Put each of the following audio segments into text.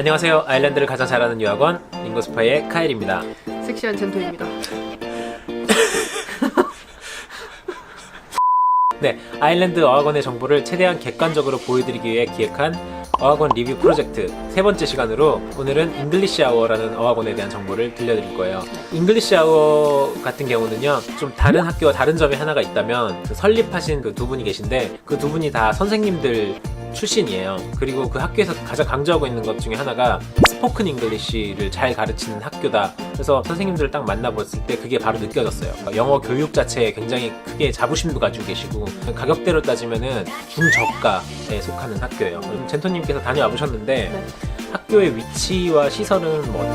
안녕하세요. 아일랜드를 가장 잘하는 유학원 잉거스파의 카일입니다. 섹시한 젠토입니다. 네, 아일랜드 어학원의 정보를 최대한 객관적으로 보여드리기 위해 기획한 어학원 리뷰 프로젝트 세 번째 시간으로 오늘은 잉글리시 아워라는 어학원에 대한 정보를 들려드릴 거예요. 잉글리시 아워 같은 경우는요, 좀 다른 학교와 다른 점이 하나가 있다면 그 설립하신 그 두 분이 계신데 그 두 분이 다 선생님들 출신이에요. 그리고 그 학교에서 가장 강조하고 있는 것 중에 하나가 스포큰 잉글리시를 잘 가르치는 학교다. 그래서 선생님들을 딱 만나봤을 때 그게 바로 느껴졌어요. 영어 교육 자체에 굉장히 크게 자부심도 가지고 계시고 가격대로 따지면은 중저가에 속하는 학교예요. 젠토님께서 다녀와 보셨는데 네. 학교의 위치와 시설은 뭐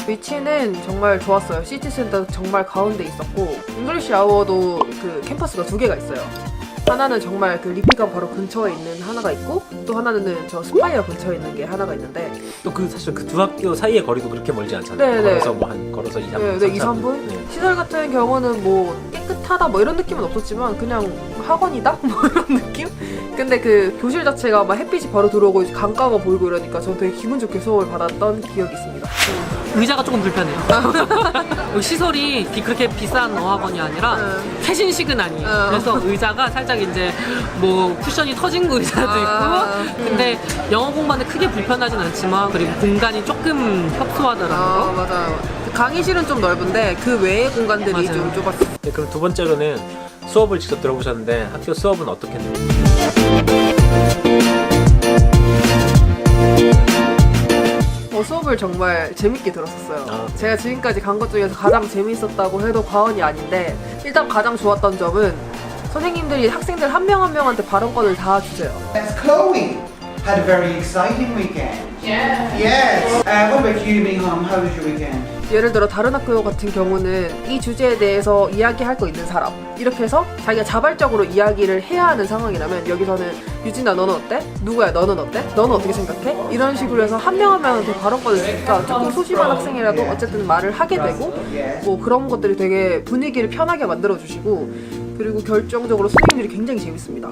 위치는 정말 좋았어요. 시티센터 정말 가운데 있었고, 잉글리시 아워도 그 캠퍼스가 두 개가 있어요. 하나는 정말 그 리피가 바로 근처에 있는 하나가 있고, 또 하나는 저 스파이어 근처에 있는 게 하나가 있는데, 또 그 사실 그 두 학교 사이의 거리도 그렇게 멀지 않잖아요. 네네. 걸어서 뭐 한 걸어서 2, 3분. 네, 2, 3분? 네. 시설 같은 경우는 뭐 깨끗하다 뭐 이런 느낌은 없었지만 그냥 학원이다? 뭐 이런 느낌? 근데 그 교실 자체가 막 햇빛이 바로 들어오고 강가가 보이고 이러니까 저는 되게 기분 좋게 수업을 받았던 기억이 있습니다. 의자가 조금 불편해요. 시설이 그렇게 비싼 어학원이 아니라 최신식은 아니에요. 그래서 의자가 살짝 이제 뭐 쿠션이 터진 거 의자도 있고, 근데 영어 공부하는데 크게 불편하진 않지만, 그리고 공간이 조금 협소하더라고요. 맞아요. 그 강의실은 좀 넓은데 그 외의 공간들이 맞아요. 좀 좁았어요. 네, 그럼 두 번째로는 수업을 직접 들어보셨는데 학교 수업은 어떻게 했나요? 수업을 정말 재밌게 들었었어요. 아. 제가 지금까지 간 것 중에서 가장 재밌었다고 해도 과언이 아닌데, 일단 가장 좋았던 점은 선생님들이 학생들 한 명 한 명한테 발언권을 다 주세요. That's Chloe. Had a very exciting weekend. Yeah. Yes. What about you, Mingham? How was your weekend? 예를 들어 다른 학교 같은 경우는 이 주제에 대해서 이야기할 거 있는 사람, 이렇게 해서 자기가 자발적으로 이야기를 해야 하는 상황이라면, 여기서는 유진아 너는 어때? 누구야 너는 어때? 너는 어떻게 생각해? 이런 식으로 해서 한 명 한 명한테 발언권을 주니까 조금 소심한 학생이라도 어쨌든 말을 하게 되고, 뭐 그런 것들이 되게 분위기를 편하게 만들어주시고, 그리고 결정적으로 선생님들이 굉장히 재밌습니다.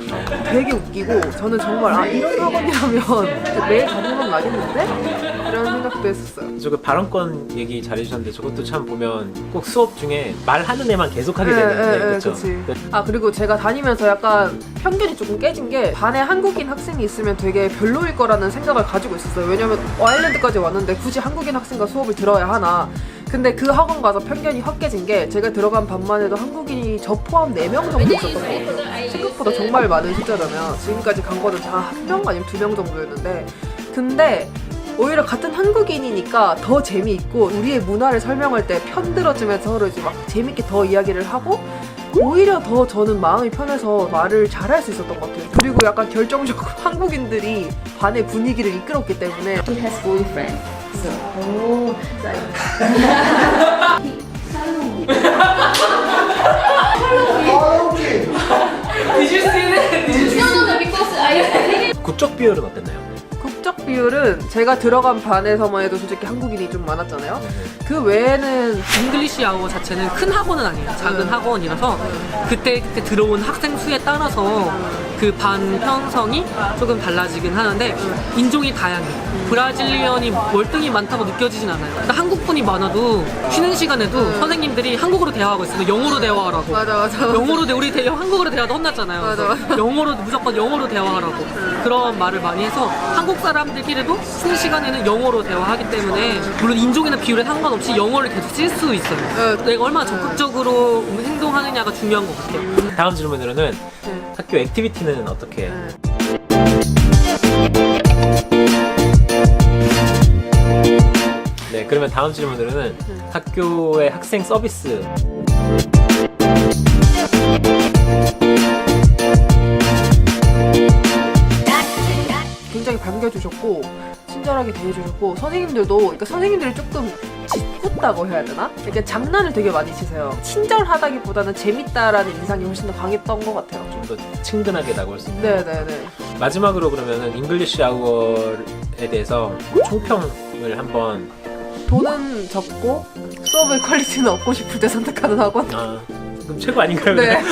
되게 웃기고, 저는 정말 이런 학원이라면 매일 다니는 건 아겠는데? 이런 생각도 했었어요. 저 그 발언권 얘기 잘해주셨는데 저것도 참 보면 꼭 수업 중에 말하는 애만 계속 하게 되는데 그렇죠? 그치. 그리고 제가 다니면서 약간 편견이 조금 깨진 게, 반에 한국인 학생이 있으면 되게 별로일 거라는 생각을 가지고 있었어요. 왜냐면 아일랜드까지 왔는데 굳이 한국인 학생과 수업을 들어야 하나. 근데 그 학원 가서 편견이 확 깨진 게, 제가 들어간 반만 해도 한국인이 저 포함 4명 정도 있었던 것 같아요. 생각보다 정말 많은 숫자잖아요. 지금까지 간 거는 다 1명 아니면 2명 정도였는데, 근데 오히려 같은 한국인이니까 더 재미있고, 우리의 문화를 설명할 때 편들어주면서 서로 이제 막 재밌게 더 이야기를 하고, 오히려 더 저는 마음이 편해서 말을 잘할 수 있었던 것 같아요. 그리고 약간 결정적으로 한국인들이 반의 분위기를 이끌었기 때문에. He has boyfriend. So, like. Follow you. Did you see that? No, because I. 국적 비율은 어땠나요? 국적 비율은 제가 들어간 반에서만 해도 솔직히 한국인이 좀 많았잖아요. 그 외에는 잉글리시 아워 자체는 큰 학원은 아니에요. 작은 학원이라서 그때 들어온 학생 수에 따라서 그 반 편성이 조금 달라지긴 하는데, 인종이 다양해요. 브라질리언이 월등히 많다고 느껴지진 않아요. 그러니까 한국분이 많아도 쉬는 시간에도 선생님들이 한국어로 대화하고 있으면 영어로 대화하라고. 맞아. 영어로 우리 한국어로 대화도 혼났잖아요. 맞아. 그래서 영어로 무조건 영어로 대화하라고 그런 말을 많이 해서, 한국 사람들끼리도 쉬는 시간에는 영어로 대화하기 때문에, 물론 인종이나 비율에 상관없이 영어를 계속 쓸 수 있어요. 내가 얼마나 적극적으로 행동하느냐가 중요한 것 같아요. 다음 질문으로는 학교 액티비티는 어떻게? 네, 그러면 다음 질문으로는 학교의 학생 서비스. 굉장히 반겨주셨고 친절하게 대해주셨고, 선생님들도, 그러니까 선생님들이 조금 짓궂다고 해야 되나? 그러니까 장난을 되게 많이 치세요. 친절하다기보다는 재밌다라는 인상이 훨씬 더 강했던 것 같아요. 좀 더 친근하게 나올 수 있는. 네네네. 마지막으로 그러면은 잉글리시 아워에 대해서 총평을 한번. 돈은 적고 수업의 퀄리티는 얻고 싶을 때 선택하는 학원. 그럼 최고 아닌가요? 네.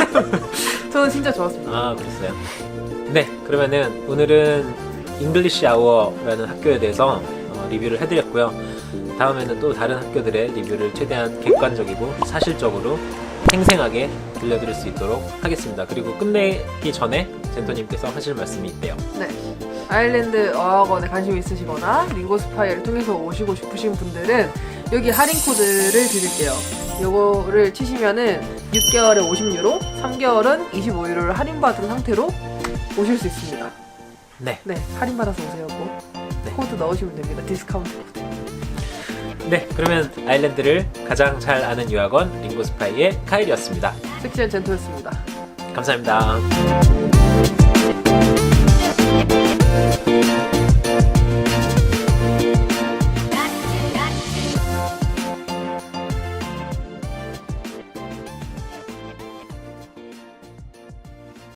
저는 진짜 좋았습니다. 아, 그랬어요. 네, 그러면은 오늘은 잉글리시 아워라는 학교에 대해서 리뷰를 해드렸고요. 다음에는 또 다른 학교들의 리뷰를 최대한 객관적이고 사실적으로 생생하게 들려드릴 수 있도록 하겠습니다. 그리고 끝내기 전에 젠토님께서 하실 말씀이 있대요. 네. 아일랜드 어학원에 관심 있으시거나 링고스파이어를 통해서 오시고 싶으신 분들은 여기 할인 코드를 드릴게요. 요거를 치시면은 6개월에 50유로, 3개월은 25유로를 할인받은 상태로 오실 수 있습니다. 네. 네, 할인받아서 오세요. 꼭. 네. 코드 넣으시면 됩니다. 디스카운트 코드. 네, 그러면 아일랜드를 가장 잘 아는 유학원 링고스파이의 카일이었습니다. 섹시한 젠토였습니다. 감사합니다.